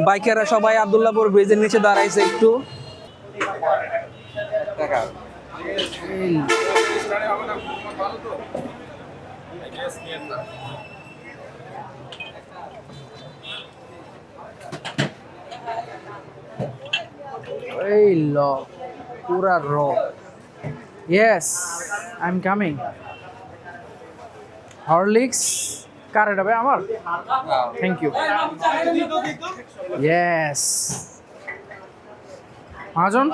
বাইকাররা সবাই আব্দুল্লাহপুর ব্রিজের নিচে দাঁড়াইছে একটু। এই ল পুরা র। Yes, I am coming. Horlicks কার এটা ভাই? আমার, থ্যাংক ইউ। ইয়েস মহাজন,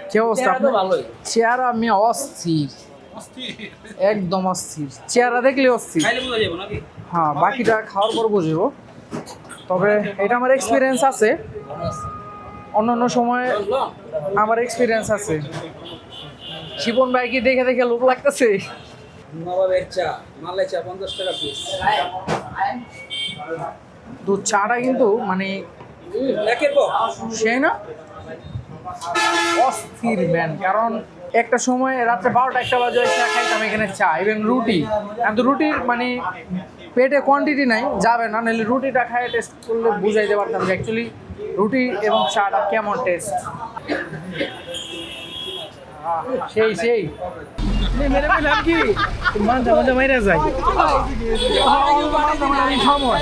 কি অবস্থা? চেহারা আমি অস্থির, একদম অস্থির। চেহারা দেখলে অস্থির। হ্যাঁ, বাকিটা খাওয়ার পর বুঝবো। তবে এটা আমার এক্সপিরিয়েন্স আছে, অন্যান্য সময় আমার এক্সপিরিয়েন্স আছে। শিপন ভাই কি দেখে দেখে লোভ লাগতেছে? তো চাটা কিন্তু মানে সেই না অস্থির ম্যান। কারণ একটা সময় রাত্রে 12টা-1টা বাজে চা খাইতাম এখানে, চা ইভেন রুটি। কিন্তু রুটির মানে পেটে কোয়ান্টিটি নাই, যাবে না। নাহলে রুটিটা খাই টেস্ট করলে বুঝাইতে পারতাম যে অ্যাকচুয়ালি রুটি এবং চাটা কেমন টেস্ট। সেই সেই মেরে পেলাম কি মাঝে মাঝে মেরে যায় সময়।